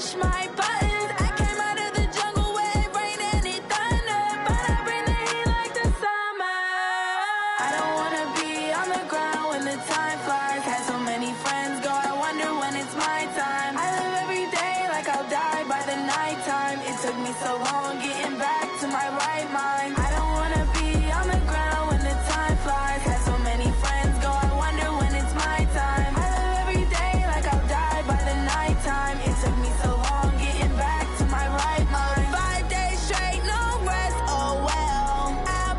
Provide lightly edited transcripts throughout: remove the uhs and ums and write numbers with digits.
push my buttons. I came out of the jungle where it rained and it thundered, but I bring the heat like the summer. I don't wanna be on the ground when the time flies. Had so many friends go, I wonder when it's my time. I live every day like I'll die by the nighttime. It took me so long getting back to my right mind. I don't wanna be on the ground when the time flies. Had so many friends go, I wonder when it's my time. I live every day like I'll die by the nighttime. It took me so long getting back to my right mind. 5 days straight, no rest, oh well. I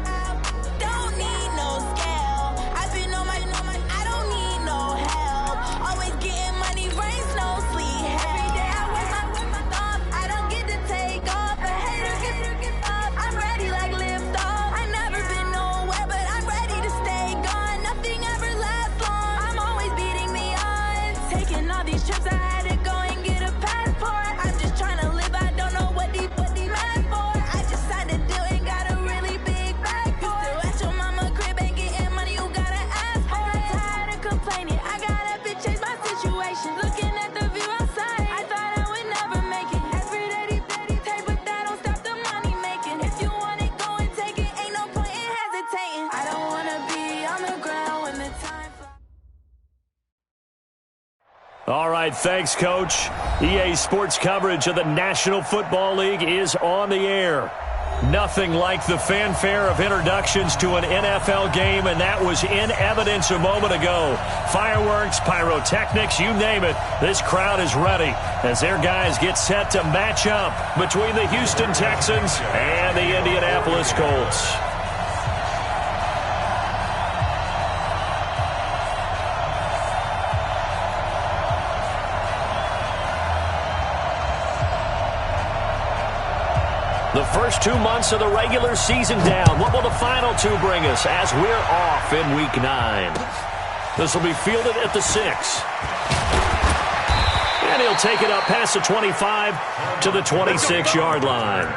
don't need no scale. I've been on my, I don't need no help. Always getting money, rains, no sleep. Every day I work my thumb. I don't get to take off. A hater get up. I'm ready like lift off. I never been nowhere, but I'm ready to stay gone. Nothing ever lasts long. I'm always beating the odds. Taking all these trips, I had to go and get a passport. I'm just trying to live, I don't know what they mad for. I just signed a deal and got a really big bag for it. Still at your mama crib and getting money, you gotta ask for it. I'm tired of complaining, I got up and changed my situation. Looking at the view outside, I thought I would never make it. Every day they take, but that don't stop the money making. If you want it, go and take it, ain't no point in hesitating. I don't wanna be on the ground when the time flies. All right, thanks, Coach. EA Sports coverage of the National Football League is on the air. Nothing like the fanfare of introductions to an NFL game, and that was in evidence a moment ago. Fireworks, pyrotechnics, you name it. This crowd is ready as their guys get set to match up between the Houston Texans and the Indianapolis Colts. The first 2 months of the regular season down. What will the final two bring us as we're off in Week 9? This will be fielded at the 6. And he'll take it up past the 25 to the 26-yard line.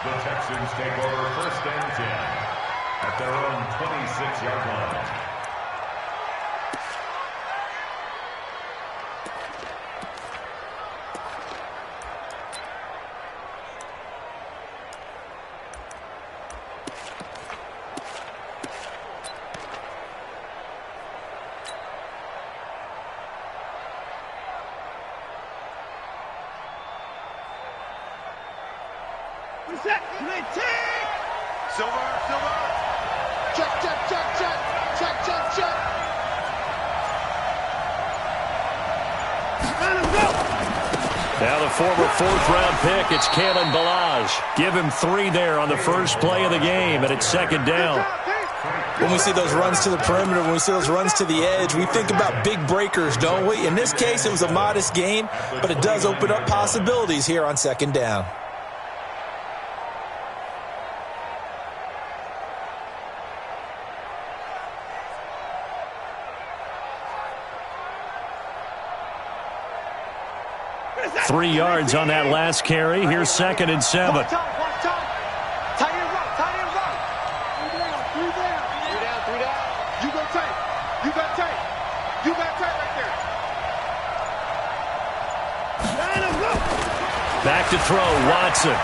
The Texans take over 1st and 10 at their own 26-yard line. Now the former 4th-round pick, it's Kalen Ballage. Give him 3 there on the first play of the game, and it's 2nd down. When we see those runs to the perimeter, when we see those runs to the edge, we think about big breakers, don't we? In this case, it was a modest gain, but it does open up possibilities here on 2nd down. Three yards on that last carry. Here's 2nd and 7. Tight end rock. 3 down. You got tight right there. Back to throw, Watson.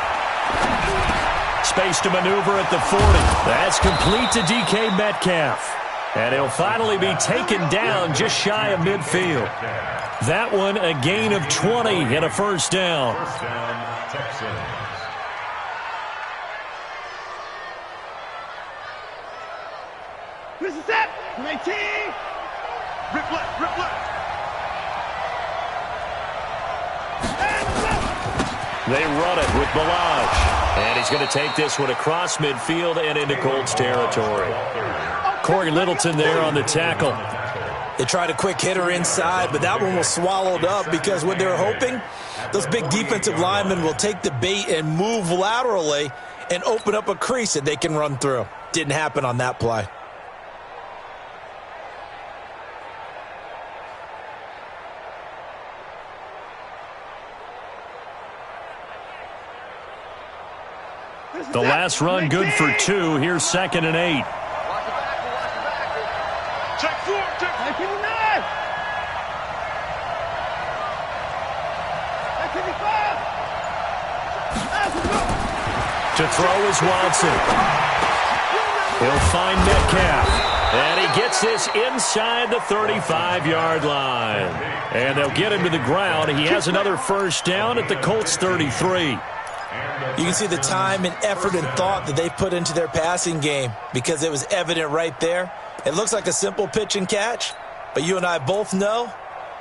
Space to maneuver at the 40. That's complete to DK Metcalf. And he'll finally be taken down just shy of midfield. That one a gain of 20 and a 1st down. 1st down, Texans. This is it. 19. Rip left. They run it with Ballage. And he's going to take this one across midfield and into Colts territory. Corey Littleton there on the tackle. They tried a quick hitter inside, but that one was swallowed up because what they're hoping, those big defensive linemen will take the bait and move laterally and open up a crease that they can run through. Didn't happen on that play. The last run good for 2. Here's 2nd and 8. Check 4. Check 9. To throw is Watson. He'll find Metcalf. And he gets this inside the 35-yard line. And they'll get him to the ground. He has another first down at the Colts 33. You can see the time and effort and thought that they put into their passing game because it was evident right there. It looks like a simple pitch and catch, but you and I both know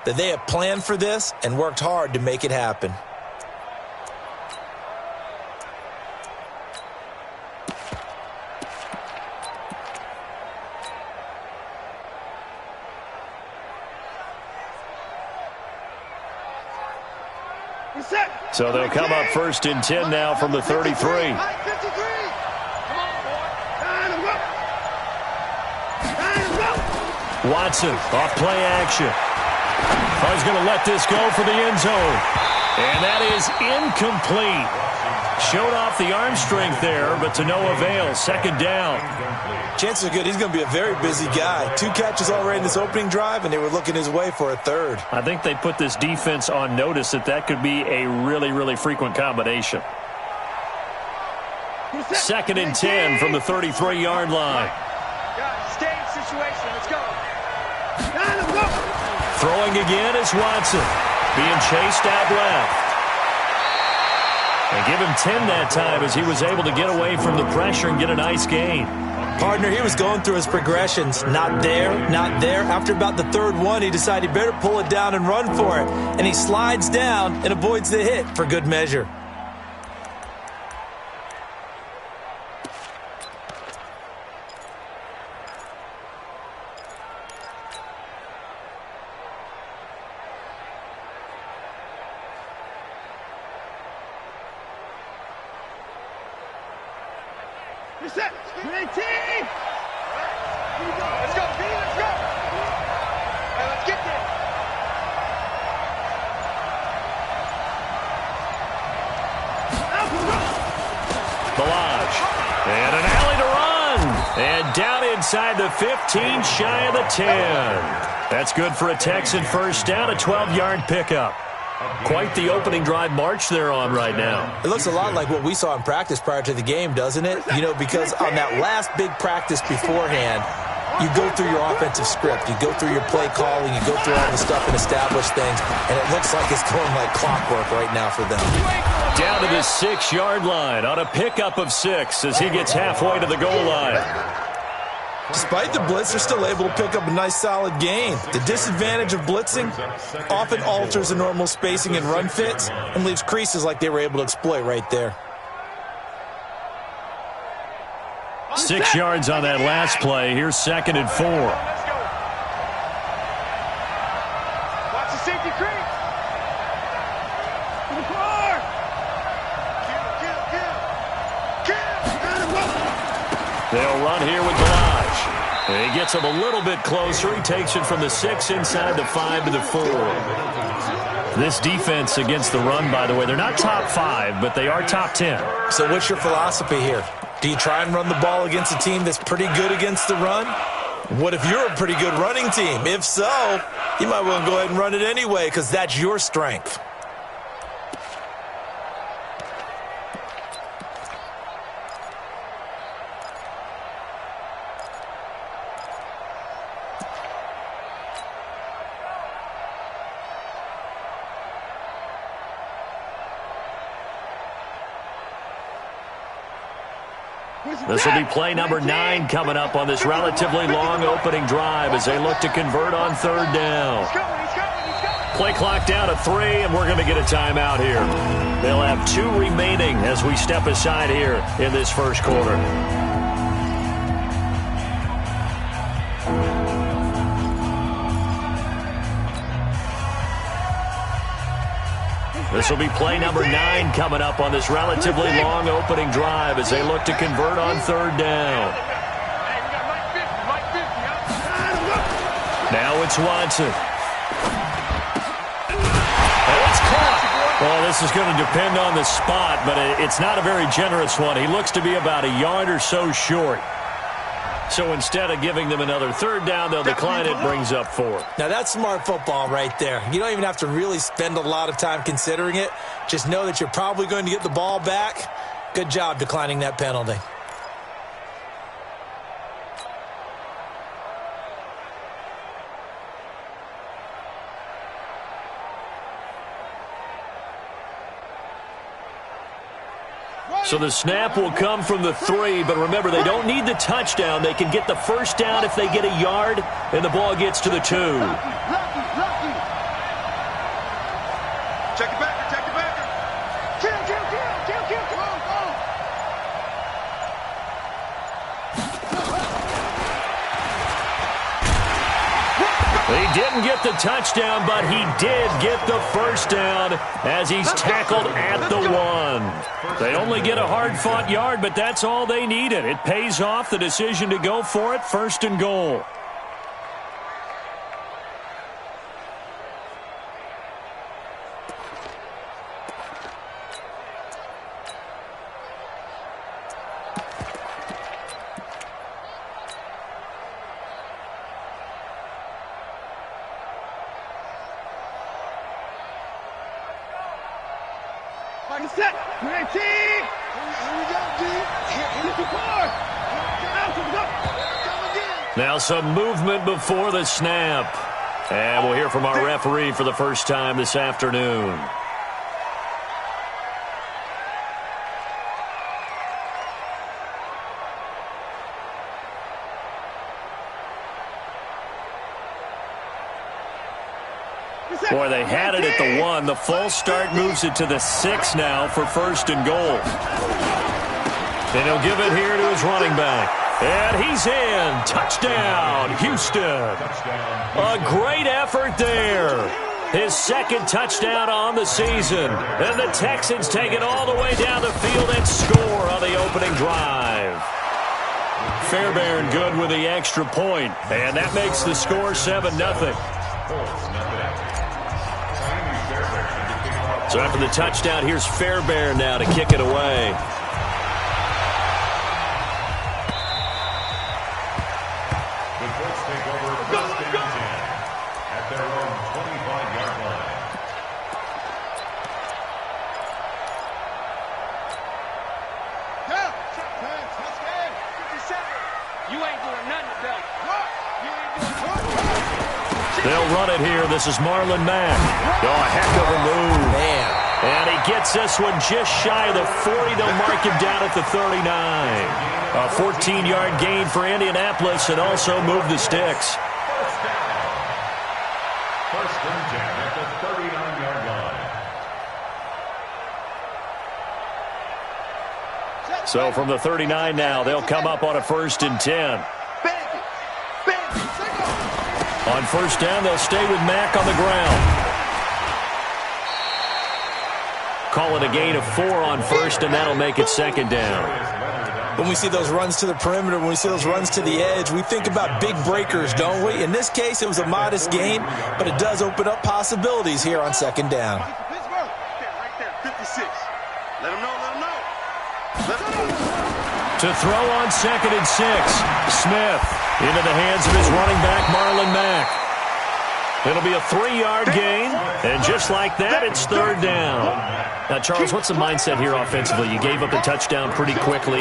that they have planned for this and worked hard to make it happen. So they'll come up first and 10 now from the 33. Watson off play action. Oh, he's going to let this go for the end zone. And that is incomplete. Showed off the arm strength there, but to no avail. Second down. Chances are good he's going to be a very busy guy. 2 catches already in this opening drive, and they were looking his way for a third. I think they put this defense on notice that could be a really, really frequent combination. Second and 10 from the 33-yard line. Stay in situation. Let's go. Throwing again is Watson. Being chased out left. And give him 10 that time as he was able to get away from the pressure and get a nice gain. Partner, he was going through his progressions. Not there, not there. After about the third one, he decided he better pull it down and run for it. And he slides down and avoids the hit for good measure. Reset. Let's go, B. Let's go. Hey, let's get there. Balaj. And an alley to run. And down inside the 15, shy of the 10. That's good for a Texan first down, a 12-yard pickup. Quite the opening drive march they're on right now. It looks a lot like what we saw in practice prior to the game, doesn't it? You know, because on that last big practice beforehand, you go through your offensive script. You go through your play calling. You go through all the stuff and establish things. And it looks like it's going like clockwork right now for them. Down to the 6-yard line on a pickup of 6 as he gets halfway to the goal line. Despite the blitz, they're still able to pick up a nice, solid gain. The disadvantage of blitzing often alters the normal spacing and run fits and leaves creases like they were able to exploit right there. 6 yards on that last play. Here's 2nd and 4. Watch the safety creep. They'll run here with Balaj. And he gets him a little bit closer. He takes it from the 6 inside the 5 to the 4. This defense against the run, by the way, they're not top 5, but they are top 10. So what's your philosophy here? Do you try and run the ball against a team that's pretty good against the run? What if you're a pretty good running team? If so, you might well go ahead and run it anyway because that's your strength. This will be play number 9 coming up on this relatively long opening drive as they look to convert on 3rd down. Play clock down to 3, and we're going to get a timeout here. They'll have 2 remaining as we step aside here in this first quarter. This will be play number 9 coming up on this relatively long opening drive as they look to convert on 3rd down. Now it's Watson. Oh, it's caught. Well, this is going to depend on the spot, but it's not a very generous one. He looks to be about a yard or so short. So instead of giving them another third down, they'll decline it, brings up 4. Now, that's smart football right there. You don't even have to really spend a lot of time considering it. Just know that you're probably going to get the ball back. Good job declining that penalty. So the snap will come from the 3, but remember, they don't need the touchdown. They can get the first down if they get a yard, and the ball gets to the 2. Check it back, check it back. Kill. He didn't get the touchdown, but he did get the first down as he's tackled at the 1. They only get a hard-fought yard, but that's all they needed. It pays off the decision to go for it, 1st and goal. Set. 19. Here we go, D. Hit the bar. Now some movement before the snap. And we'll hear from our referee for the first time this afternoon. Boy, they had it at the 1. The false start moves it to the 6 now for 1st and goal. And he'll give it here to his running back. And he's in. Touchdown, Houston. A great effort there. His 2nd touchdown on the season. And the Texans take it all the way down the field and score on the opening drive. Fairbairn good with the extra point. And that makes the score 7-0. So after the touchdown, here's Fairbairn now to kick it away. The Colts take over 1st and 10 at their own 25-yard line. You ain't doing nothing today. They'll run it here. This is Marlon Mack. Oh, a heck of a move. Man. And he gets this one just shy of the 40. They'll mark him down at the 39. A 14-yard gain for Indianapolis and also move the sticks. First down. 1st and 10 at the 39-yard line. So from the 39 now, they'll come up on a 1st and 10. On 1st down, they'll stay with Mack on the ground. Call it a gain of 4 on 1st, and that'll make it 2nd down. When we see those runs to the perimeter, when we see those runs to the edge, we think about big breakers, don't we? In this case, it was a modest gain, but it does open up possibilities here on 2nd down. Right there, 56. Let him know. To throw on 2nd and 6. Smith into the hands of his running back, Marlon Mack. It'll be a 3-yard gain, and just like that, it's 3rd down. Now, Charles, what's the mindset here offensively? You gave up a touchdown pretty quickly.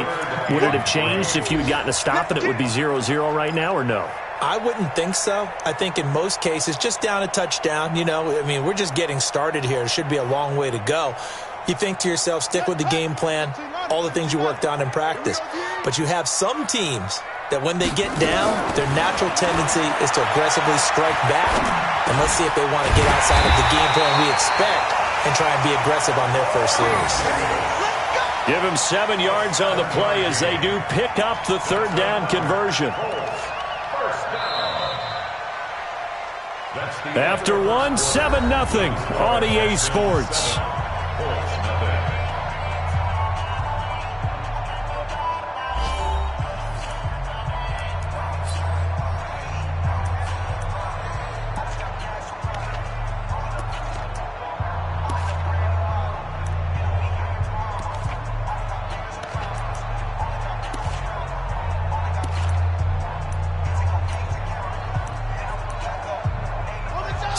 Would it have changed if you had gotten a stop and it would be 0-0 right now, or no? I wouldn't think so. I think in most cases, just down a touchdown, we're just getting started here. It should be a long way to go. You think to yourself, stick with the game plan, all the things you worked on in practice. But you have some teams that when they get down, their natural tendency is to aggressively strike back. And let's see if they want to get outside of the game plan we expect and try and be aggressive on their first series. Give him 7 yards on the play as they do pick up the 3rd down conversion. After 1, 7-0 on EA Sports.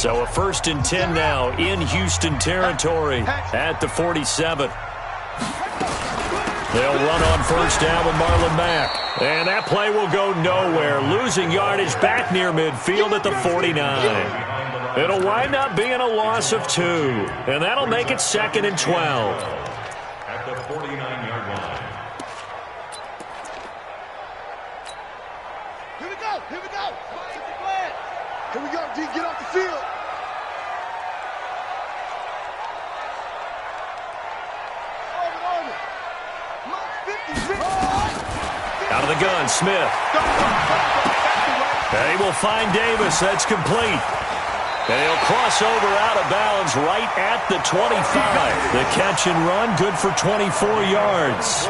So a 1st and 10 now in Houston territory at the 47. They'll run on 1st down with Marlon Mack. And that play will go nowhere. Losing yardage back near midfield at the 49. It'll wind up being a loss of 2. And that'll make it 2nd and 12. At the 49-yard line. Here we go. Here we go. Here we go, D. Get off the field. Out of the gun, Smith. And he will find Davis. That's complete. And he'll cross over out of bounds right at the 25. The catch and run, good for 24 yards.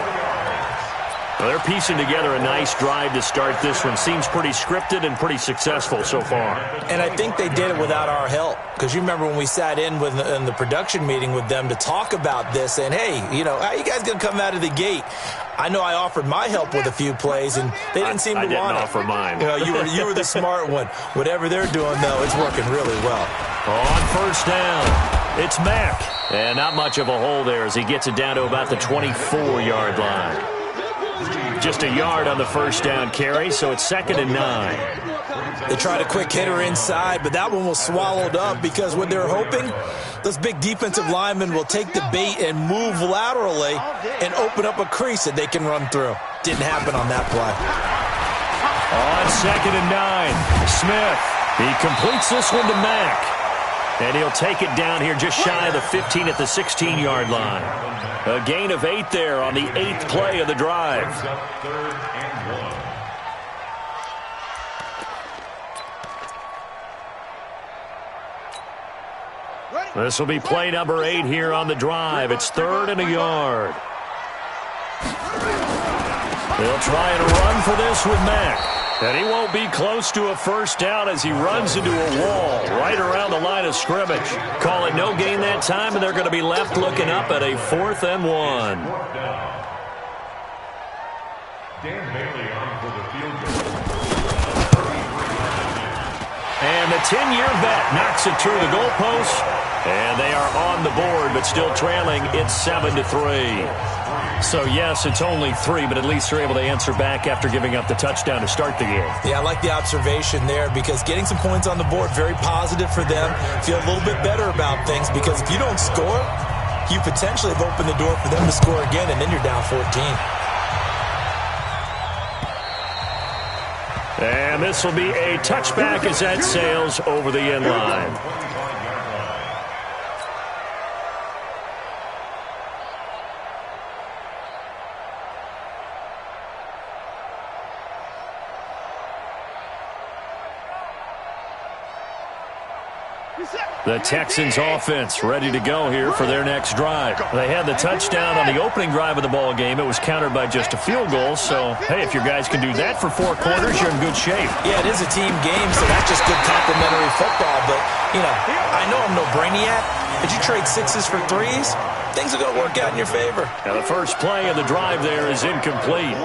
Well, they're piecing together a nice drive to start this one. Seems pretty scripted and pretty successful so far. And I think they did it without our help. Because you remember when we sat in the production meeting with them to talk about this, and hey, you know, how you guys going to come out of the gate? I know I offered my help with a few plays, and they didn't seem to want it. I didn't offer mine. You know, you were the smart one. Whatever they're doing, though, it's working really well. On 1st down, it's Mack. And not much of a hole there as he gets it down to about the 24-yard line. Just a yard on the 1st down carry, so it's 2nd and 9. They tried a quick hitter inside, but that one was swallowed up because what they're hoping, those big defensive linemen will take the bait and move laterally and open up a crease that they can run through. Didn't happen on that play. On 2nd and 9, Smith. He completes this one to Mack. And he'll take it down here just shy of the 15 at the 16-yard line. A gain of 8 there on the 8th play of the drive. 3rd and 1. This will be play number 8 here on the drive. It's 3rd and a yard. They'll try and run for this with Mack. And he won't be close to a 1st down as he runs into a wall right around the line of scrimmage. Call it no gain that time, and they're going to be left looking up at a 4th and 1. Dan Bailey on for the field goal. And the 10-year vet knocks it through the goalpost. And they are on the board, but still trailing. It's 7-3. So, yes, it's only 3, but at least they're able to answer back after giving up the touchdown to start the game. Yeah, I like the observation there because getting some points on the board, very positive for them. Feel a little bit better about things because if you don't score, you potentially have opened the door for them to score again, and then you're down 14. And this will be a touchback as that sails over the end line. The Texans offense ready to go here for their next drive. They had the touchdown on the opening drive of the ball game. It was countered by just a field goal. So, hey, if your guys can do that for 4 quarters, you're in good shape. Yeah, it is a team game, so that's just good complimentary football. But, you know, I know I'm no brainiac, but you trade 6s for 3s, things are going to work out in your favor. Now, the first play of the drive there is incomplete.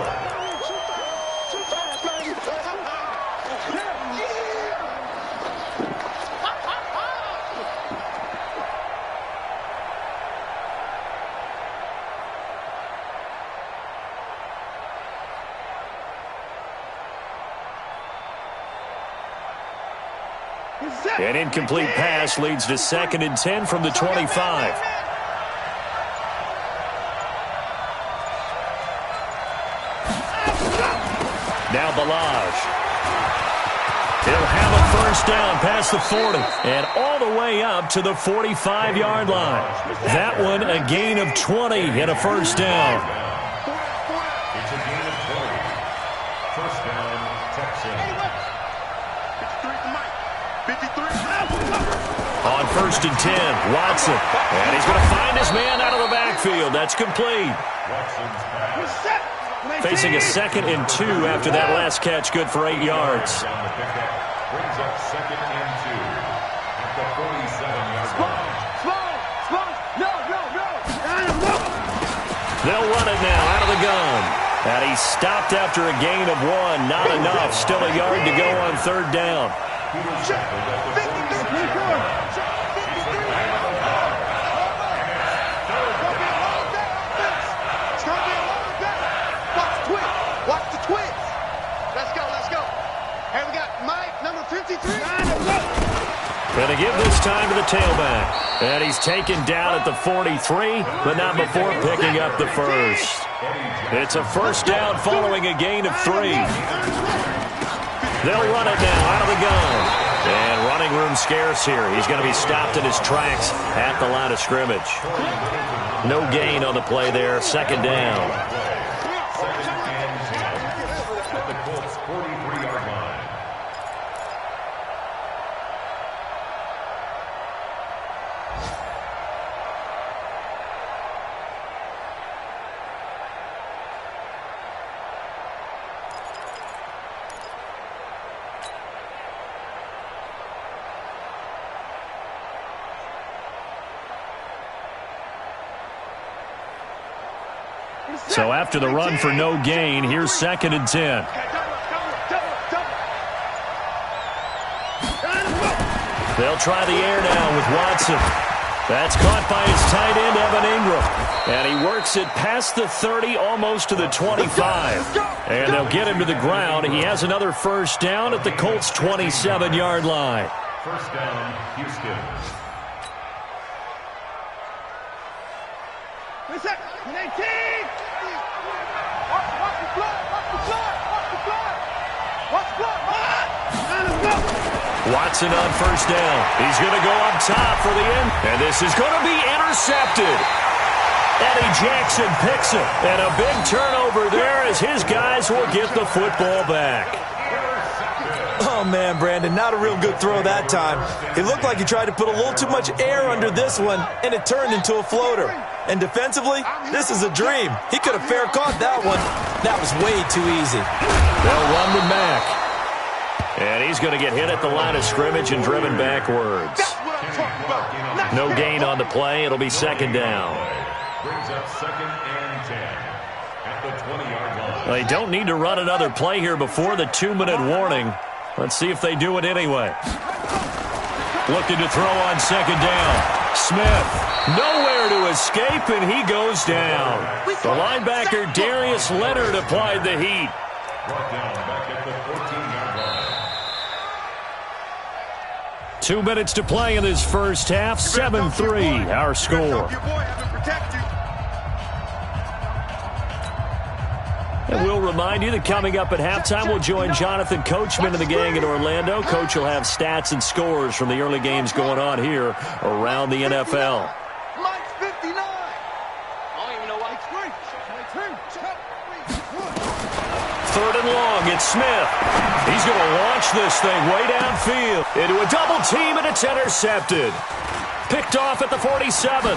An incomplete pass leads to 2nd and 10 from the 25. Now Balaj. He'll have a 1st down past the 40 and all the way up to the 45-yard line. That one a gain of 20 and a 1st down. It's a gain of 20. 1st down, Texans. On 1st and 10, Watson. And he's going to find his man out of the backfield. That's complete. Facing a 2nd and 2 after that last catch. Good for 8 yards. Brings up 2nd and 2 at the 47-yard line. They'll run it now out of the gun. And he stopped after a gain of 1. Not enough. Still a yard to go on 3rd down. They give this time to the tailback. And he's taken down at the 43, but not before picking up the first. It's a first down following a gain of 3. They'll run it now out of the gun. And running room scarce here. He's going to be stopped in his tracks at the line of scrimmage. No gain on the play there. Second down. So after the run for no gain, here's 2nd and 10. They'll try the air now with Watson. That's caught by his tight end, Evan Ingram. And he works it past the 30, almost to the 25. And they'll get him to the ground. He has another first down at the Colts' 27-yard line. First down, Houston. Watson on first down. He's going to go up top for the end. And this is going to be intercepted. Eddie Jackson picks it. And a big turnover there as his guys will get the football back. Oh, man, Brandon, not a real good throw that time. It looked like he tried to put a little too much air under this one, and it turned into a floater. And defensively, this is a dream. He could have fair caught that one. That was way too easy. They'll run with Mack. And he's going to get hit at the line of scrimmage and driven backwards. No gain on the play. It'll be second down. Brings up 2nd and 10 at the 20-yard line. They don't need to run another play here before the 2-minute warning. Let's see if they do it anyway. Looking to throw on second down. Smith, nowhere to escape, and he goes down. The linebacker, Darius Leonard, applied the heat. Brought down back at the 14-yard line. 2 minutes to play in this first half. 7-3, our score. And we'll remind you that coming up at halftime, we'll join Jonathan Coachman and the gang in Orlando. Coach will have stats and scores from the early games going on here around the NFL. Mike's 59. I don't even know why it's great. 3rd and long, it's Smith. He's going to launch this thing way downfield into a double team, and it's intercepted. Picked off at the 47.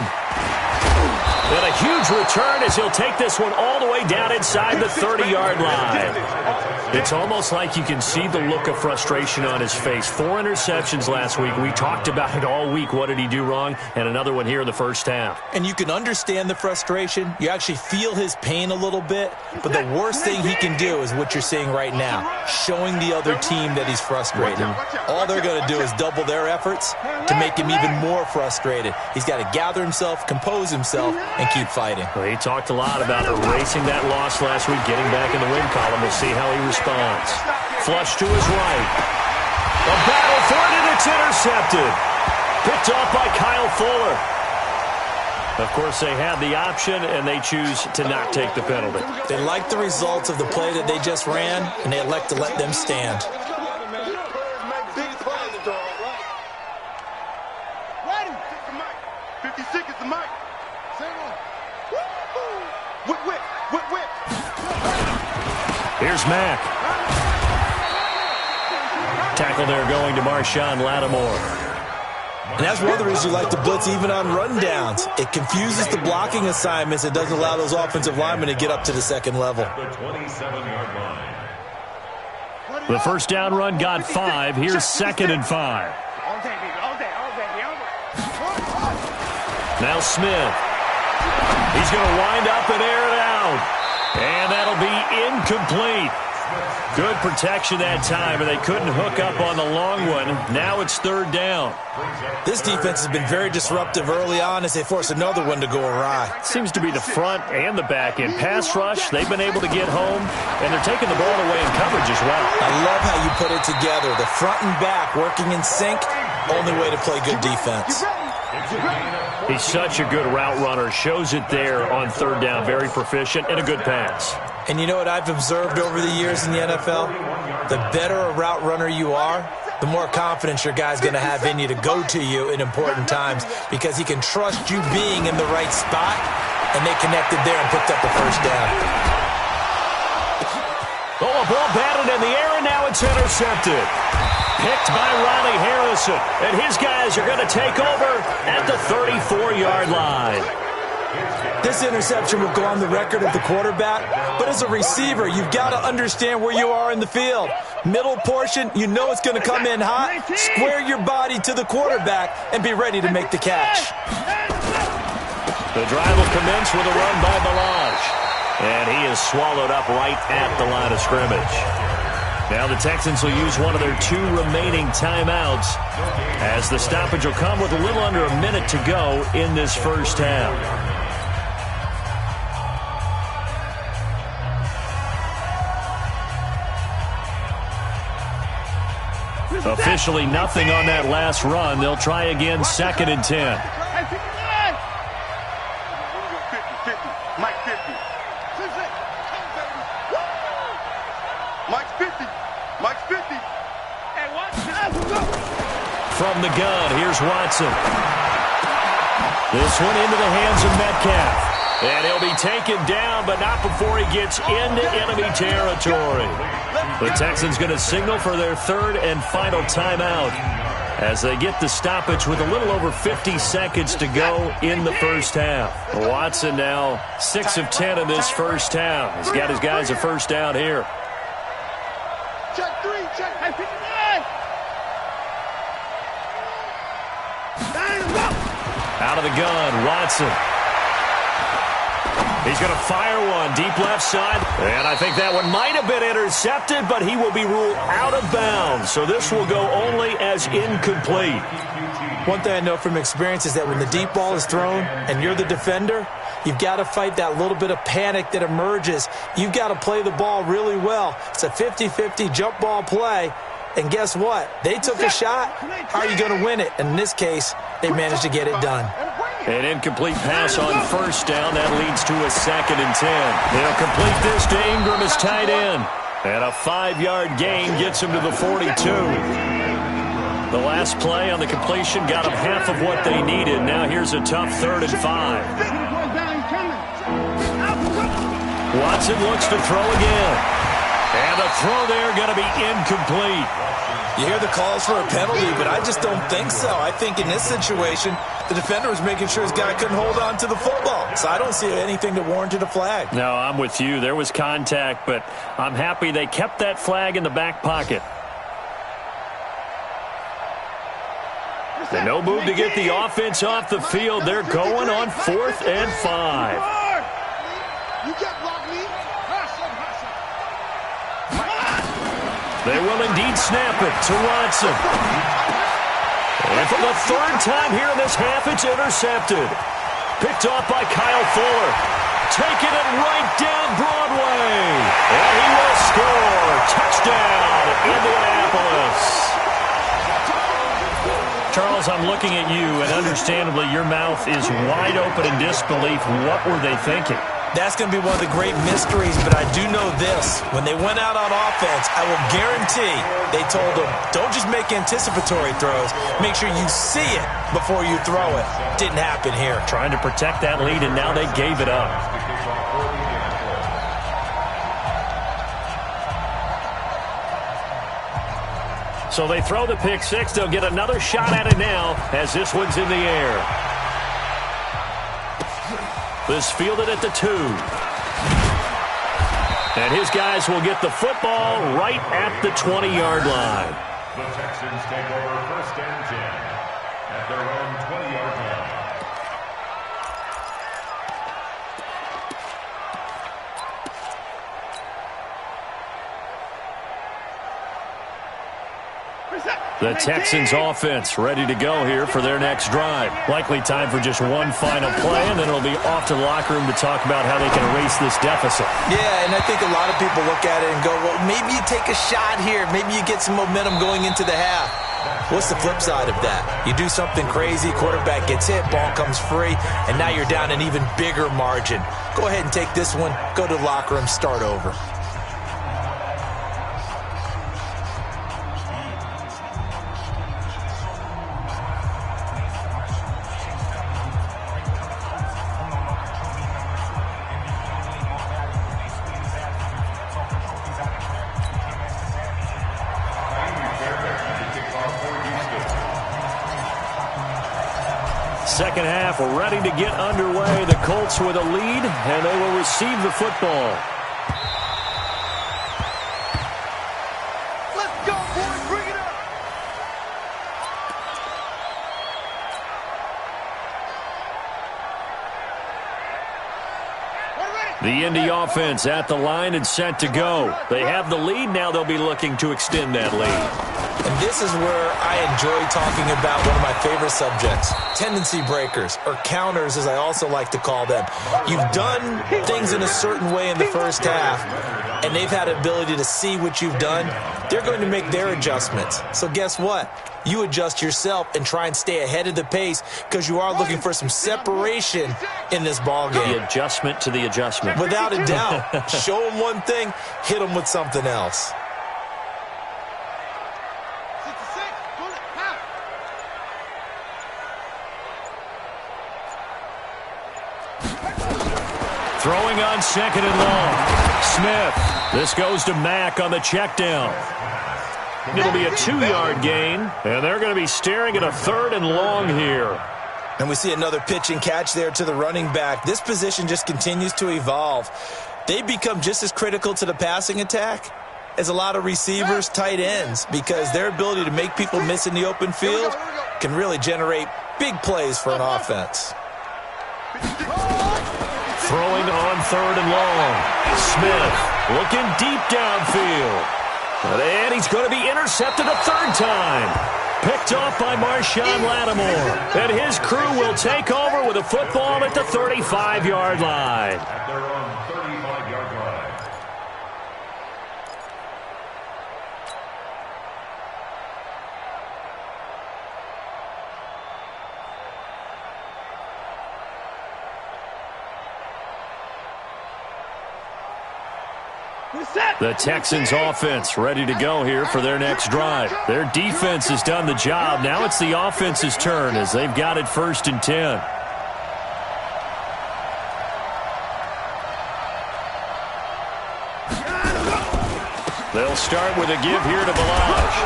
And a huge return as he'll take this one all the way down inside the 30-yard line. It's almost like you can see the look of frustration on his face. 4 interceptions last week. We talked about it all week. What did he do wrong? And another one here in the first half. And you can understand the frustration. You actually feel his pain a little bit. But the worst thing he can do is what you're seeing right now, showing the other team that he's frustrated. All they're going to do is double their efforts to make him even more frustrated. He's got to gather himself, compose himself, and keep fighting. Well, he talked a lot about erasing that loss last week, getting back in the win column. We'll see how he responds. Flush to his right. A battle for it, and it's intercepted. Picked off by Kyle Fuller. Of course, they had the option, and they choose to not take the penalty. They like the results of the play that they just ran, and they elect to let them stand. Ready? 56 is the mic. Whip. Here's Mack. Tackle there going to Marshawn Lattimore. And that's one of the reasons you like to blitz even on rundowns. It confuses the blocking assignments. It doesn't allow those offensive linemen to get up to the second level. The 27-yard line. The first down run got 5. Here's 2nd and 5. Now Smith. He's going to wind up and air it out. And that'll be incomplete. Good protection that time, and they couldn't hook up on the long one. Now it's 3rd down. This defense has been very disruptive early on as they force another one to go awry. Seems to be the front and the back end. Pass rush, they've been able to get home, and they're taking the ball away in coverage as well. I love how you put it together. The front and back working in sync. Only way to play good defense. He's such a good route runner. Shows it there on third down. Very proficient and a good pass. And you know what I've observed over the years in the NFL? The better a route runner you are, the more confidence your guy's going to have in you to go to you in important times because he can trust you being in the right spot, and they connected there and picked up the first down. Oh, a ball batted in the air, and now it's intercepted. Picked by Riley Harrison, and his guys are going to take over at the 34-yard line. This interception will go on the record of the quarterback, but as a receiver, you've got to understand where you are in the field. Middle portion, you know it's going to come in hot. Square your body to the quarterback and be ready to make the catch. The drive will commence with a run by Balaj, and he is swallowed up right at the line of scrimmage. Now the Texans will use one of their 2 remaining timeouts as the stoppage will come with a little under a minute to go in this first half. Officially nothing on that last run. They'll try again, 2nd and 10. From the gun, here's Watson. This one into the hands of Metcalf. And he'll be taken down, but not before he gets into enemy territory. The Texans going to signal for their 3rd and final timeout as they get the stoppage with a little over 50 seconds to go in the first half. Watson now 6 of 10 in this first half. He's got his guys a first down here. Check 3, check. Out of the gun, Watson. He's going to fire one deep left side. And I think that one might have been intercepted, but he will be ruled out of bounds. So this will go only as incomplete. One thing I know from experience is that when the deep ball is thrown and you're the defender, you've got to fight that little bit of panic that emerges. You've got to play the ball really well. It's a 50-50 jump ball play. And guess what? They took a shot. How are you going to win it? And in this case, they managed to get it done. An incomplete pass on first down. That leads to a 2nd and 10. They'll complete this to Ingram as tight end. And a 5-yard gain gets him to the 42. The last play on the completion got them half of what they needed. Now here's a tough 3rd and 5. Watson looks to throw again. And the throw there going to be incomplete. You hear the calls for a penalty, but I just don't think so. I think in this situation, the defender was making sure his guy couldn't hold on to the football. So I don't see anything that warranted a flag. No, I'm with you. There was contact, but I'm happy they kept that flag in the back pocket. And no move to get the offense off the field. They're going on 4th and 5. You can't block me. They will indeed snap it to Watson. And for the 3rd time here in this half, it's intercepted. Picked off by Kyle Fuller. Taking it right down Broadway. And he will score. Touchdown, Indianapolis. Charles, I'm looking at you, and understandably, your mouth is wide open in disbelief. What were they thinking? That's going to be one of the great mysteries, but I do know this. When they went out on offense, I will guarantee they told them, don't just make anticipatory throws. Make sure you see it before you throw it. Didn't happen here. Trying to protect that lead, and now they gave it up. So they throw the pick 6. They'll get another shot at it now as this one's in the air. This fielded at the 2. And his guys will get the football right at the 20-yard line. The Texans take over 1st and 10 at their own 20-yard line. Where's that? The Texans offense ready to go here for their next drive. Likely time for just one final play, and then it'll be off to the locker room to talk about how they can erase this deficit. Yeah, and I think a lot of people look at it and go, well, maybe you take a shot here. Maybe you get some momentum going into the half. What's the flip side of that? You do something crazy, quarterback gets hit, ball comes free, and now you're down an even bigger margin. Go ahead and take this one, go to the locker room, start over. Second half ready to get underway. The Colts with a lead, and they will receive the football. Let's go, boys. Bring it up. The Indy offense at the line and set to go. They have the lead. Now they'll be looking to extend that lead. And this is where I enjoy talking about one of my favorite subjects, tendency breakers, or counters as I also like to call them. You've done things in a certain way in the first half, and they've had the ability to see what you've done. They're going to make their adjustments. So guess what? You adjust yourself and try and stay ahead of the pace because you are looking for some separation in this ball game. The adjustment to the adjustment. Without a doubt. Show them one thing, hit them with something else. Throwing on second and long. Smith. This goes to Mack on the check down. It'll be a 2-yard gain, and they're going to be staring at a 3rd and long here. And we see another pitch and catch there to the running back. This position just continues to evolve. They become just as critical to the passing attack as a lot of receivers, tight ends, because their ability to make people miss in the open field can really generate big plays for an offense. Throwing on 3rd and long. Smith looking deep downfield. And he's going to be intercepted a 3rd time. Picked off by Marshawn Lattimore. And his crew will take over with a football at the 35-yard line. At their own 35-yard line. The Texans offense ready to go here for their next drive. Their defense has done the job. Now it's the offense's turn as they've got it 1st and 10. They'll start with a give here to Balazs.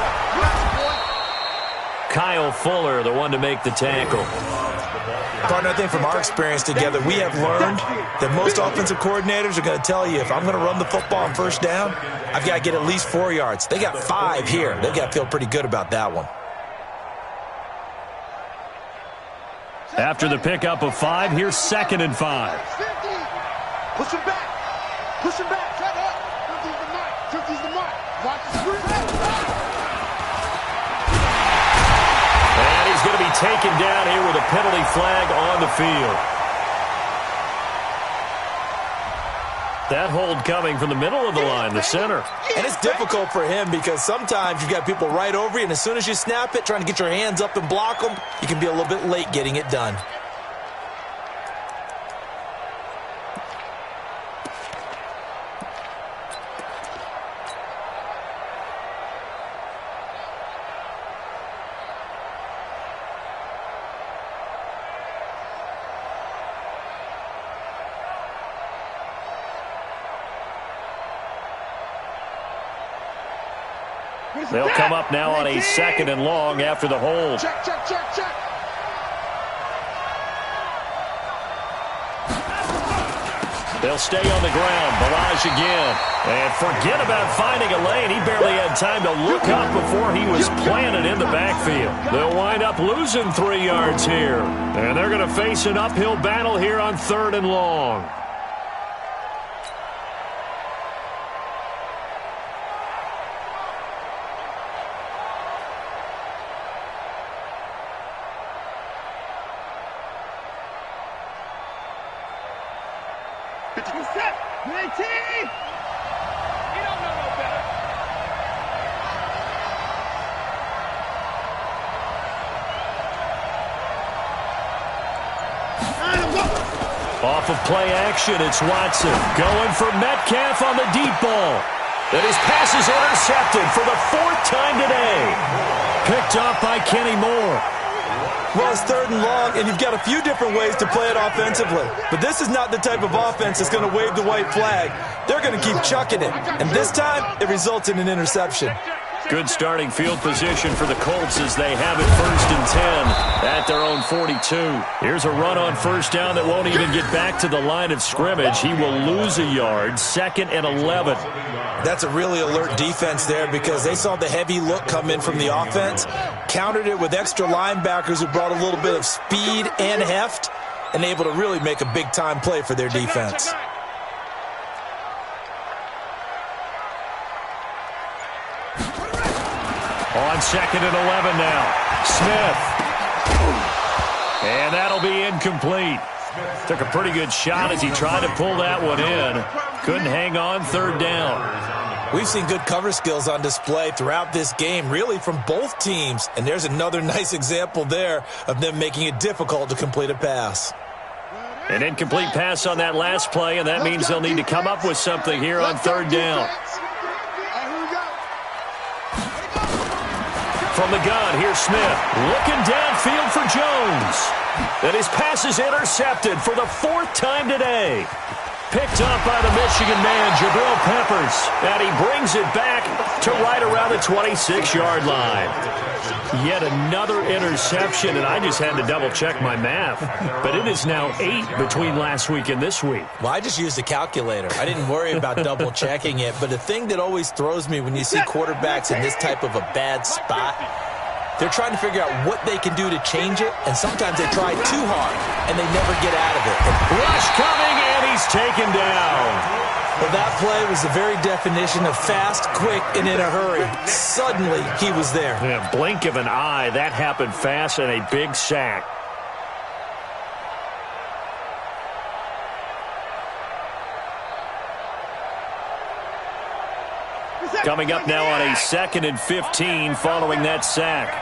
Kyle Fuller, the one to make the tackle. Partner, I think from our experience together, we have learned that most offensive coordinators are going to tell you, if I'm going to run the football on 1st down, I've got to get at least 4 yards. They got 5 here. They've got to feel pretty good about that one. After the pickup of 5, here's 2nd and 5. Push him back. Push him back. Shut up. 50's the mark. Watch the screen. And he's going to be taken down here with a penalty flag on the field. That hold coming from the middle of the line, the center. And it's difficult for him because sometimes you've got people right over you, and as soon as you snap it, trying to get your hands up and block them, you can be a little bit late getting it done. They'll come up now on a 2nd and long after the hold. Check, check, check, check. They'll stay on the ground. Balazs again. And forget about finding a lane. He barely had time to look up before he was planted in the backfield. They'll wind up losing 3 yards here. And they're going to face an uphill battle here on 3rd and long. Set. 19. You don't know no better. Off of play action, it's Watson going for Metcalf on the deep ball. And his pass is intercepted for the 4th time today. Picked off by Kenny Moore. Well, it's 3rd and long, and you've got a few different ways to play it offensively. But this is not the type of offense that's going to wave the white flag. They're going to keep chucking it. And this time, it results in an interception. Good starting field position for the Colts as they have it 1st and 10 at their own 42. Here's a run on 1st down that won't even get back to the line of scrimmage. He will lose a yard, 2nd and 11. That's a really alert defense there because they saw the heavy look come in from the offense, countered it with extra linebackers who brought a little bit of speed and heft, and able to really make a big-time play for their defense. On 2nd and 11 now. Smith. And that'll be incomplete. Took a pretty good shot as he tried to pull that one in. Couldn't hang on 3rd down. We've seen good cover skills on display throughout this game, really from both teams. And there's another nice example there of them making it difficult to complete a pass. An incomplete pass on that last play, and that means they'll need to come up with something here on 3rd down. From the gun, here's Smith. Looking downfield for Jones. And his pass is intercepted for the 4th time today. Picked up by the Michigan man, Jabril Peppers. And he brings it back to right around the 26-yard line. Yet another interception, and I just had to double-check my math. But it is now 8 between last week and this week. Well, I just used a calculator. I didn't worry about double-checking it. But the thing that always throws me when you see quarterbacks in this type of a bad spot, they're trying to figure out what they can do to change it, and sometimes they try too hard, and they never get out of it. Rush coming, and he's taken down. Well, that play was the very definition of fast, quick, and in a hurry. Suddenly, he was there. Yeah, blink of an eye, that happened fast, and a big sack. Coming up now on a 2nd and 15 following that sack.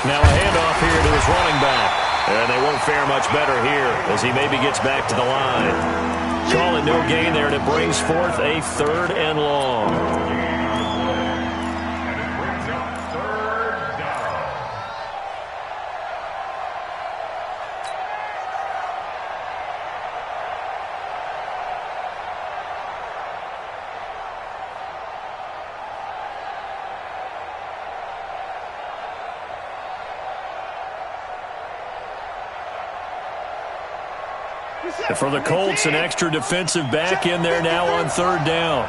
Now a handoff here to his running back. And they won't fare much better here as he maybe gets back to the line. Call it no gain there, and it brings forth a 3rd and long. And for the Colts, an extra defensive back in there now on 3rd down.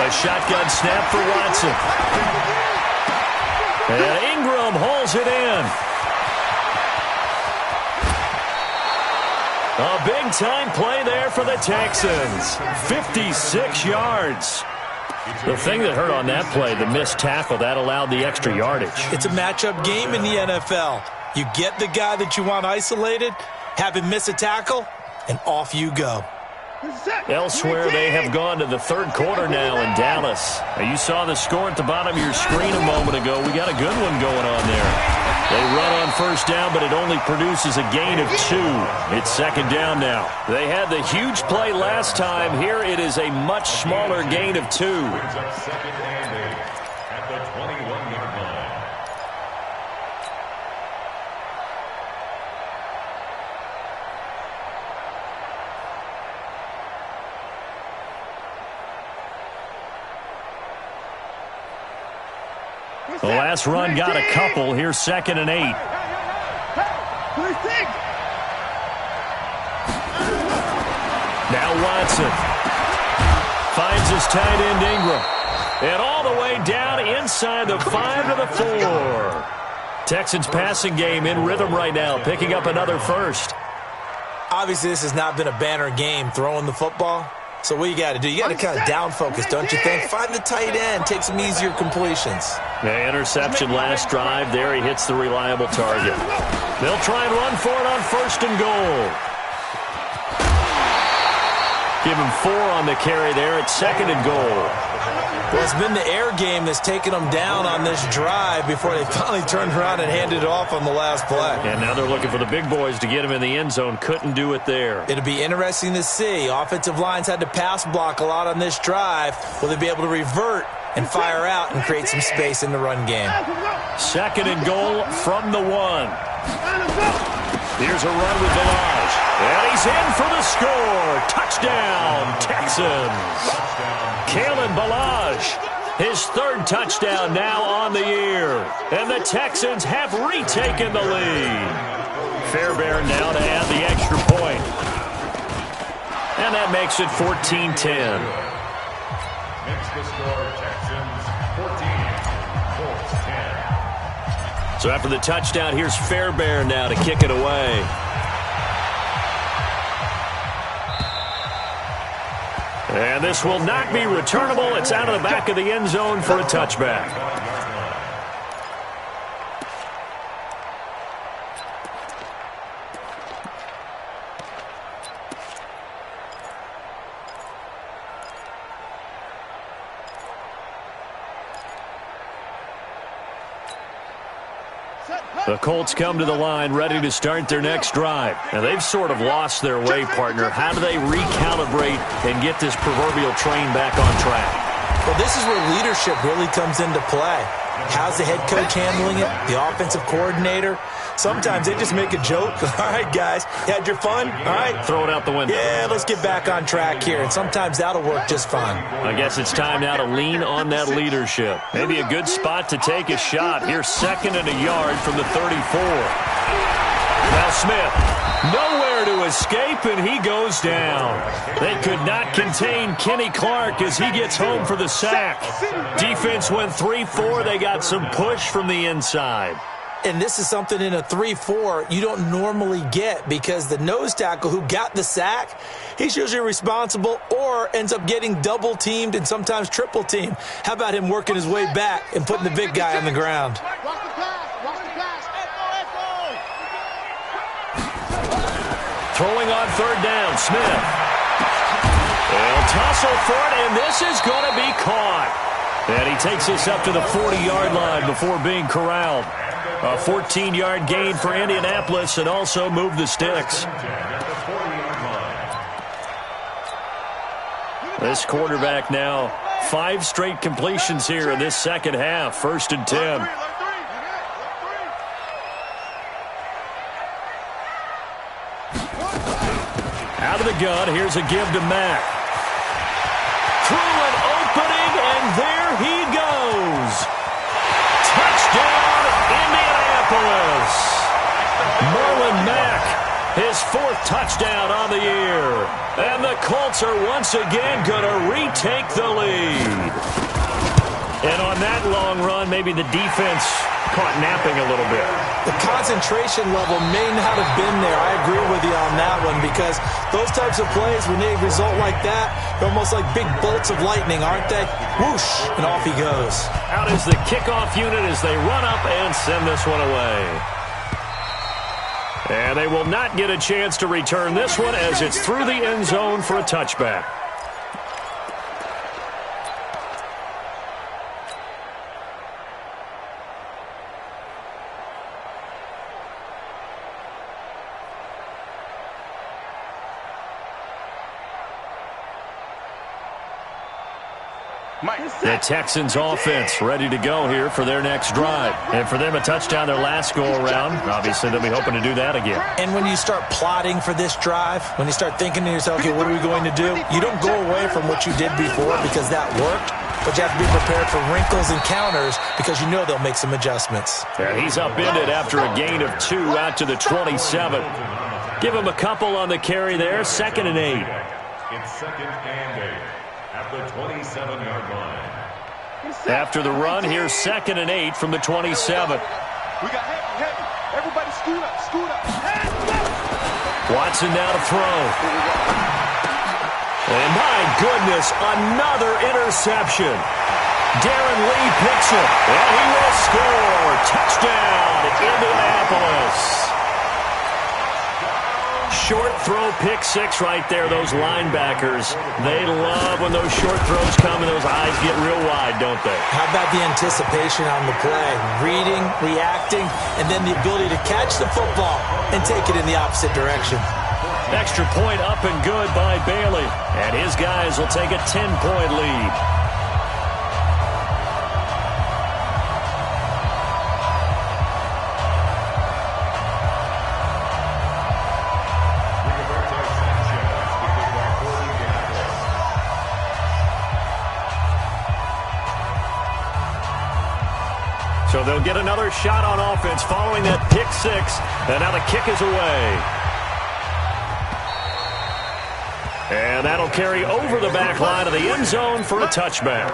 A shotgun snap for Watson. And Ingram hauls it in. A big-time play there for the Texans. 56 yards. The thing that hurt on that play, the missed tackle, that allowed the extra yardage. It's a matchup game in the NFL. You get the guy that you want isolated, have him miss a tackle, and off you go. Elsewhere, they have gone to the 3rd quarter now in Dallas. Now, you saw the score at the bottom of your screen a moment ago. We got a good one going on there. They run on 1st down, but it only produces a gain of 2. It's 2nd down now. They had the huge play last time. Here it is a much smaller gain of 2. At the 21-yard line. The last run got a couple. Here's 2nd and 8. Now Watson finds his tight end Ingram. And all the way down inside the 5 to the 4. Texans passing game in rhythm right now, picking up another first. Obviously, this has not been a banner game throwing the football. So what you got to do, you got to kind of down focus, don't you think? Find the tight end, take some easier completions. The interception last drive. There he hits the reliable target. They'll try and run for it on 1st and goal. Give him 4 on the carry there at 2nd and goal. Well, it's been the air game that's taken them down on this drive before they finally turned around and handed it off on the last play. And now they're looking for the big boys to get him in the end zone. Couldn't do it there. It'll be interesting to see. Offensive lines had to pass block a lot on this drive. Will they be able to revert and fire out and create some space in the run game? 2nd and goal from the 1. Here's a run with Ballage. And he's in for the score. Touchdown, Texans. Kalen Ballage, his 3rd touchdown now on the year. And the Texans have retaken the lead. Fairbairn now to add the extra point. And that makes it 14-10. Makes the score Texans 14, Colts 10. So after the touchdown, here's Fairbairn now to kick it away. And this will not be returnable. It's out of the back of the end zone for a touchback. The Colts come to the line ready to start their next drive. And they've sort of lost their way, partner. How do they recalibrate and get this proverbial train back on track? Well, this is where leadership really comes into play. How's the head coach handling it? The offensive coordinator? Sometimes they just make a joke. All right, guys, you had your fun? All right. Throw it out the window. Yeah, let's get back on track here. And sometimes that'll work just fine. I guess it's time now to lean on that leadership. Maybe a good spot to take a shot. Here's 2nd and a yard from the 34. Now Smith, nowhere to escape, and he goes down. They could not contain Kenny Clark as he gets home for the sack. Defense went 3-4. They got some push from the inside. And this is something in a 3-4 you don't normally get because the nose tackle who got the sack, he's usually responsible or ends up getting double-teamed and sometimes triple-teamed. How about him working his way back and putting the big guy on the ground? Throwing on 3rd down, Smith. They'll tussle for it, and this is going to be caught. And he takes us up to the 40-yard line before being corralled. A 14-yard gain for Indianapolis and also moved the sticks. This quarterback now 5 straight completions here in this second half. 1st and 10. Out of the gun, here's a give to Mack. Through an opening, and there he goes. Touchdown, Indianapolis. Marlon Mack, his 4th touchdown on the year. And the Colts are once again going to retake the lead. And on that long run, maybe the defense caught napping a little bit. The concentration level may not have been there. I agree with you on that one because those types of plays, when they result like that, they're almost like big bolts of lightning, aren't they? Whoosh, and off he goes. Out is the kickoff unit as they run up and send this one away. And they will not get a chance to return this one as it's through the end zone for a touchback. The Texans offense ready to go here for their next drive. And for them, a touchdown their last go-around. Obviously, they'll be hoping to do that again. And when you start plotting for this drive, when you start thinking to yourself, okay, what are we going to do? You don't go away from what you did before because that worked, but you have to be prepared for wrinkles and counters because you know they'll make some adjustments. And he's upended after a gain of 2 out to the 27. Give him a couple on the carry there. 2nd and 8. It's 2nd and 8 at the 27-yard line. After the run, here's 2nd and 8 from the 27. We got heavy. Everybody scoot up. Watson now to throw. And my goodness, another interception. Darren Lee picks it, and he will score. Touchdown, Indianapolis. Short throw pick six right there, those linebackers. They love when those short throws come and those eyes get real wide, don't they? How about the anticipation on the play? Reading, reacting, and then the ability to catch the football and take it in the opposite direction. Extra point up and good by Bailey. And his guys will take a 10-point lead. So they'll get another shot on offense following that pick six. And now the kick is away. And that'll carry over the back line of the end zone for a touchback.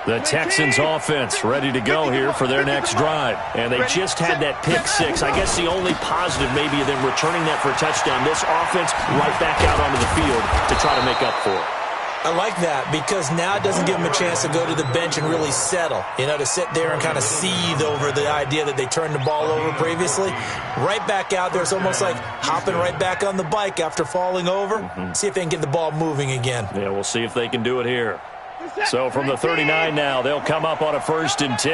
The Texans offense ready to go here for their next drive. And they just had that pick six. I guess the only positive maybe of them returning that for a touchdown. This offense right back out onto the field to try to make up for it. I like that because now it doesn't give them a chance to go to the bench and really settle. You know, to sit there and kind of seethe over the idea that they turned the ball over previously. Right back out there. It's almost like hopping right back on the bike after falling over. See if they can get the ball moving again. Yeah, we'll see if they can do it here. So from the 39 now, they'll come up on a 1st and 10.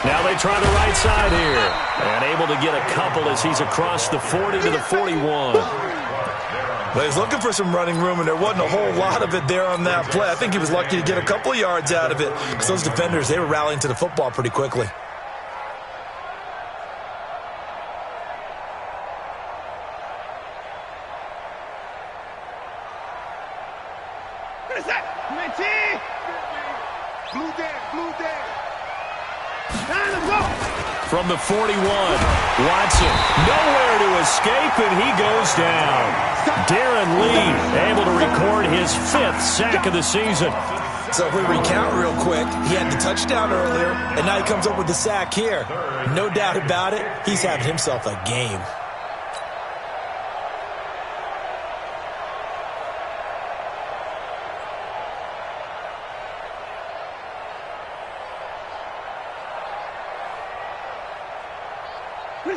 Now they try the right side here. And able to get a couple as he's across the 40 to the 41. Well, he's looking for some running room, and there wasn't a whole lot of it there on that play. I think he was lucky to get a couple of yards out of it because those defenders, they were rallying to the football pretty quickly. From the 41, Watson, nowhere to escape, and he goes down. Darren Lee able to record his 5th sack of the season. So if we recount real quick, he had the touchdown earlier, and now he comes up with the sack here. No doubt about it, he's having himself a game.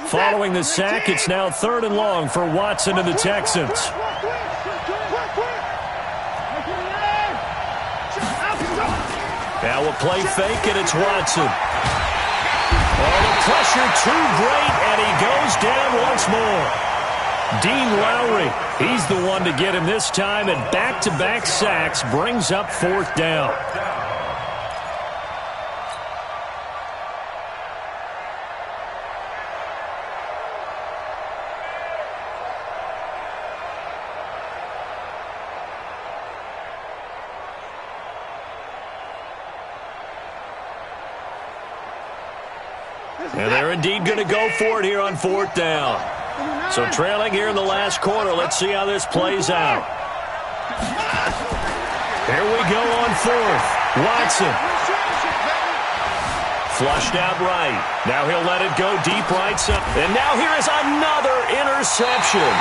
Following the sack, it's now 3rd and long for Watson and the Texans. Now we'll play fake, and it's Watson. Oh, the pressure too great, and he goes down once more. Dean Lowry, he's the one to get him this time, and back-to-back sacks brings up 4th down. And they're indeed going to go for it here on 4th down. So trailing here in the last quarter. Let's see how this plays out. Here we go on 4th. Watson. Flushed out right. Now he'll let it go deep right side. And now here is another interception.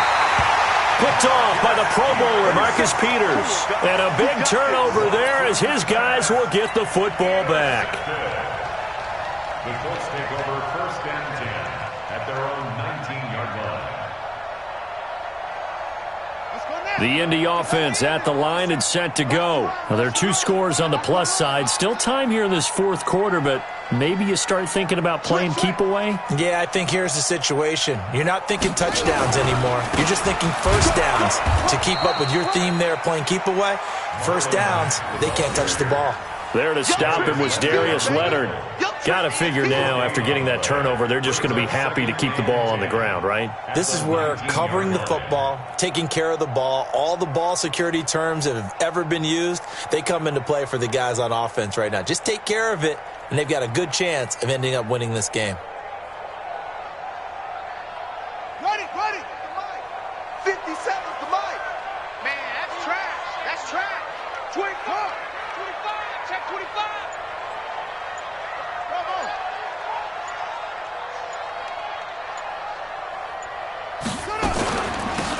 Picked off by the Pro Bowler, Marcus Peters. And a big turnover there as his guys will get the football back. The Colts take over 1st and 10 at their own 19-yard line. The Indy offense at the line and set to go. Well, there are 2 scores on the plus side. Still time here in this 4th quarter, but maybe you start thinking about playing keep away? Yeah, I think here's the situation. You're not thinking touchdowns anymore. You're just thinking 1st downs. To keep up with your theme there, playing keep away, 1st downs, they can't touch the ball. There to stop him was Darius Leonard. Got to figure now, after getting that turnover, they're just going to be happy to keep the ball on the ground, right? This is where covering the football, taking care of the ball, all the ball security terms that have ever been used, they come into play for the guys on offense right now. Just take care of it, and they've got a good chance of ending up winning this game. Ready. 50 seconds to Mike. Man, that's trash. That's trash. 25. Check 25. Come on.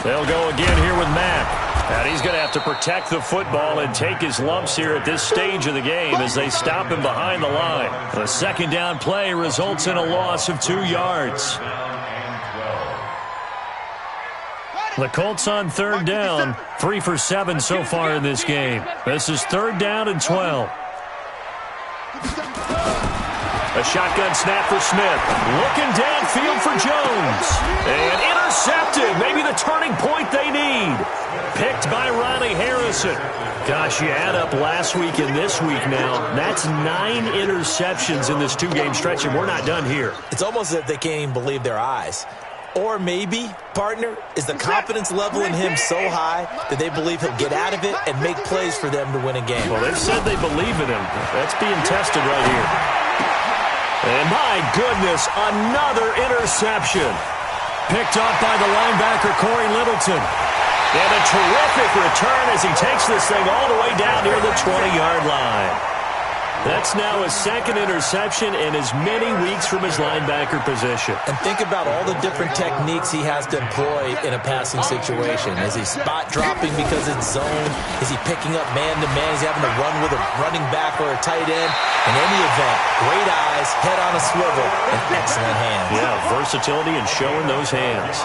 They'll go again here with Mack. And he's going to have to protect the football and take his lumps here at this stage of the game as they stop him behind the line. The second down play results in a loss of 2 yards. The Colts on third down, 3 for 7 so far in this game. This is 3rd down and 12. A shotgun snap for Smith. Looking downfield for Jones. And intercepted. Maybe the turning point they need. Picked by Ronnie Harrison. Gosh, you add up last week and this week now. That's 9 interceptions in this 2-game stretch, and we're not done here. It's almost as if they can't even believe their eyes. Or maybe, partner, is the confidence level in him so high that they believe he'll get out of it and make plays for them to win a game. Well, they've said they believe in him. That's being tested right here. And my goodness, another interception. Picked off by the linebacker, Corey Littleton. And a terrific return as he takes this thing all the way down near the 20-yard line. That's now his 2nd interception in as many weeks from his linebacker position. And think about all the different techniques he has to employ in a passing situation. Is he spot dropping because it's zone? Is he picking up man-to-man? Is he having to run with a running back or a tight end? In any event, great eyes, head on a swivel, and excellent hands. Yeah, versatility and showing those hands.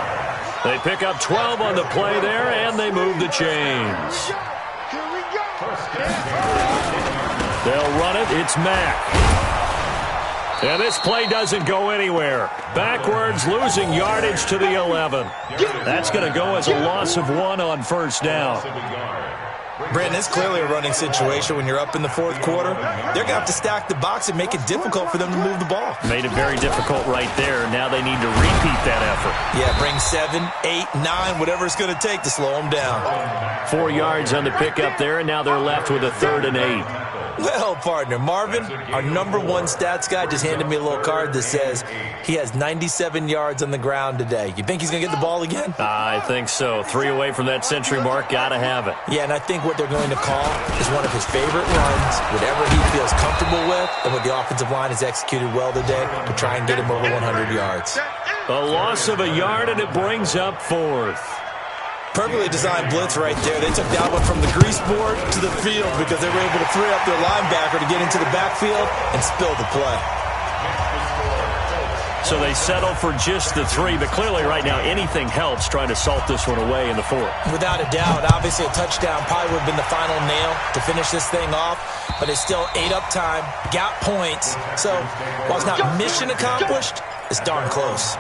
They pick up 12 on the play there, and they move the chains. Here we go. They'll run it. It's Mack. And this play doesn't go anywhere. Backwards, losing yardage to the 11. That's going to go as a loss of 1 on 1st down. Brandon, it's clearly a running situation when you're up in the 4th quarter. They're going to have to stack the box and make it difficult for them to move the ball. Made it very difficult right there. Now they need to repeat that effort. Yeah, bring 7, 8, 9, whatever it's going to take to slow them down. 4 yards on the pickup there, and now they're left with a 3rd and 8. Well, partner, Marvin, our #1 stats guy, just handed me a little card that says he has 97 yards on the ground today. You think he's going to get the ball again? I think so. 3 away from that century mark. Got to have it. Yeah, and I think what they're going to call is one of his favorite runs, whatever he feels comfortable with, and what the offensive line has executed well today to try and get him over 100 yards. A loss of a yard, and it brings up 4th. Perfectly designed blitz right there. They took that one from the grease board to the field because they were able to free up their linebacker to get into the backfield and spill the play. So they settle for just the 3, but clearly right now anything helps trying to salt this one away in the 4th. Without a doubt, obviously a touchdown probably would have been the final nail to finish this thing off, but it's still ate up time, got points. So while it's not mission accomplished, it's darn close.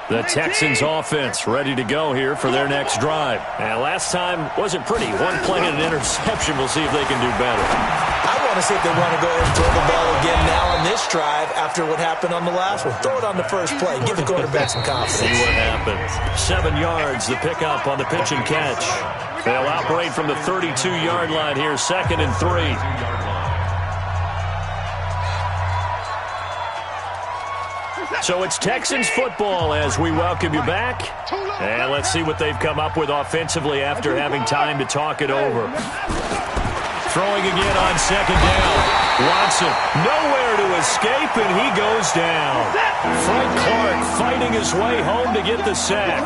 The Texans offense ready to go here for their next drive. And last time wasn't pretty. 1 play and an interception. We'll see if they can do better. I want to see if they want to go ahead and throw the ball again now on this drive after what happened on the last one. Throw it on the first play. Give the quarterback some confidence. See what happens. 7 yards, the pickup on the pitch and catch. They'll operate from the 32-yard line here, 2nd and 3. So it's Texans football as we welcome you back. And let's see what they've come up with offensively after having time to talk it over. Throwing again on 2nd down. Watson nowhere to escape, and he goes down. Frank Clark fighting his way home to get the sack.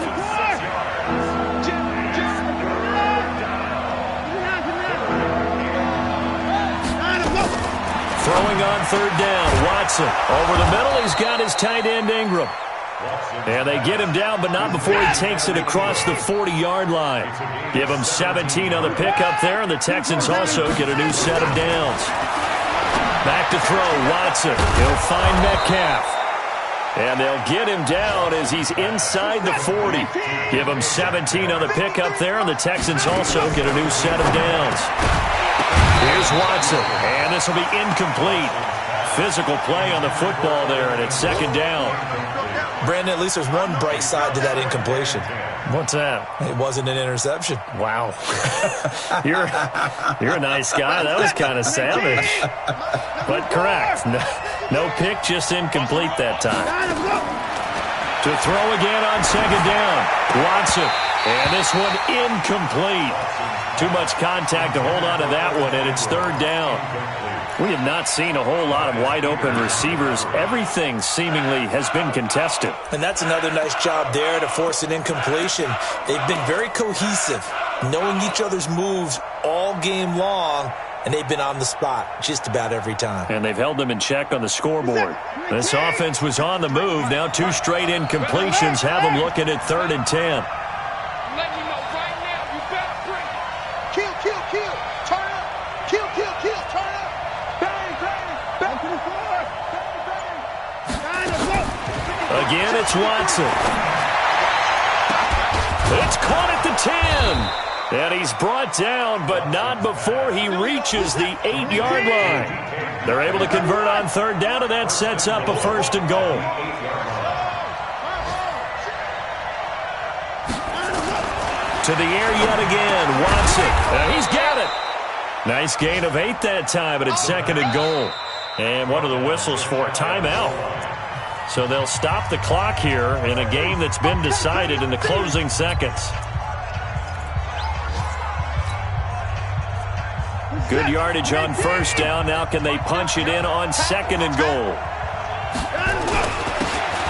Throwing on 3rd down, Watson. Over the middle, he's got his tight end, Ingram. And they get him down, but not before he takes it across the 40-yard line. Give him 17 on the pickup there, and the Texans also get a new set of downs. Back to throw, Watson. He'll find Metcalf. And they'll get him down as he's inside the 40. Give him 17 on the pickup there, and the Texans also get a new set of downs. Here's Watson, and this will be incomplete. Physical play on the football there, and it's 2nd down. Brandon, at least there's one bright side to that incompletion. What's that? It wasn't an interception. Wow. You're a nice guy. That was kind of savage. But correct. No pick, just incomplete that time. To throw again on second down. Watson. And this one incomplete. Too much contact to hold on to that one, and it's third down. We have not seen a whole lot of wide-open receivers. Everything seemingly has been contested. And that's another nice job there to force an incompletion. They've been very cohesive, knowing each other's moves all game long, and they've been on the spot just about every time. And they've held them in check on the scoreboard. This offense was on the move. Now 2 straight incompletions have them looking at 3rd and 10. Again, it's Watson. It's caught at the 10. And he's brought down, but not before he reaches the 8-yard line. They're able to convert on 3rd down, and that sets up a 1st and goal. To the air yet again, Watson. He's got it. Nice gain of 8 that time, but it's 2nd and goal. And what are the whistles for? Timeout. So they'll stop the clock here in a game that's been decided in the closing seconds. Good yardage on 1st down. Now can they punch it in on 2nd and goal?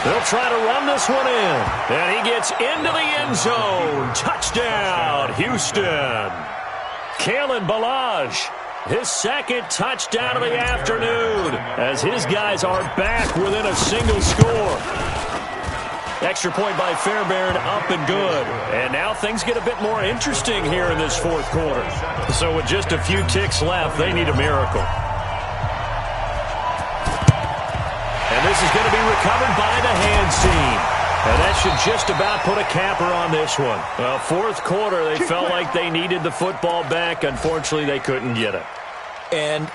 They'll try to run this one in. And he gets into the end zone. Touchdown, Houston. Kalen Ballage. His 2nd touchdown of the afternoon as his guys are back within a single score. Extra point by Fairbairn, up and good. And now things get a bit more interesting here in this 4th quarter. So with just a few ticks left, they need a miracle. And this is going to be recovered by the hands team. And that should just about put a capper on this one. Well, 4th quarter, they felt like they needed the football back. Unfortunately, they couldn't get it. And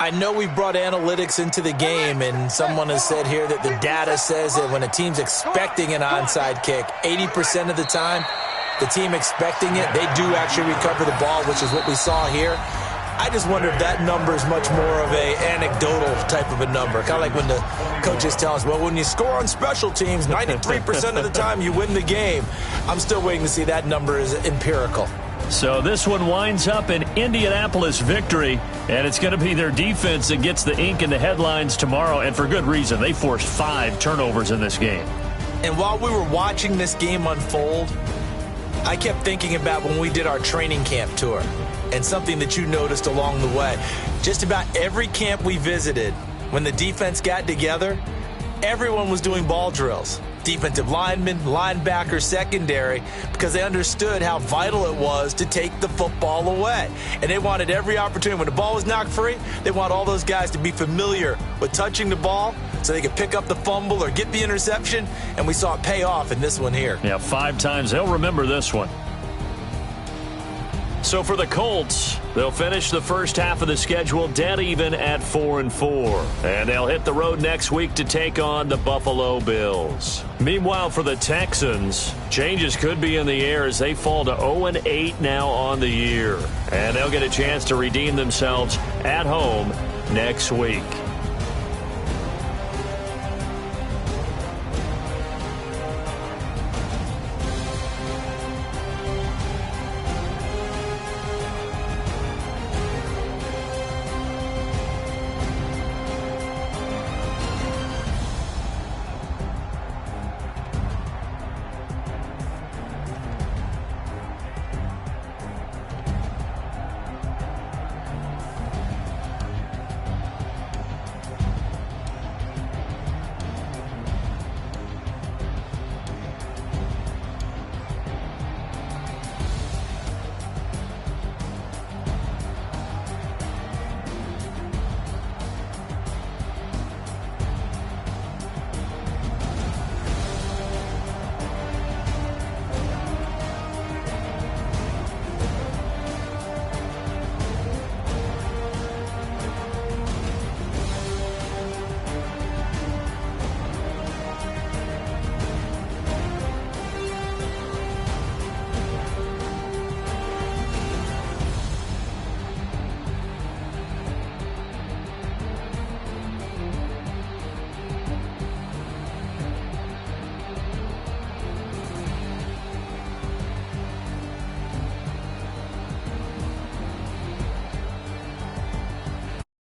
I know we brought analytics into the game, and someone has said here that the data says that when a team's expecting an onside kick, 80% of the time, the team expecting it, they do actually recover the ball, which is what we saw here. I just wonder if that number is much more of a anecdotal type of a number. Kind of like when the coaches tell us, well, when you score on special teams, 93% of the time you win the game. I'm still waiting to see that number is empirical. So this one winds up an Indianapolis victory, and it's going to be their defense that gets the ink in the headlines tomorrow, and for good reason. They forced 5 turnovers in this game. And while we were watching this game unfold, I kept thinking about when we did our training camp tour. And something that you noticed along the way. Just about every camp we visited, when the defense got together, everyone was doing ball drills. Defensive linemen, linebackers, secondary, because they understood how vital it was to take the football away. And they wanted every opportunity. When the ball was knocked free, they want all those guys to be familiar with touching the ball so they could pick up the fumble or get the interception. And we saw it pay off in this one here. Yeah, 5 times. They'll remember this one. So for the Colts, they'll finish the first half of the schedule dead even at 4-4. And they'll hit the road next week to take on the Buffalo Bills. Meanwhile, for the Texans, changes could be in the air as they fall to 0-8 now on the year. And they'll get a chance to redeem themselves at home next week.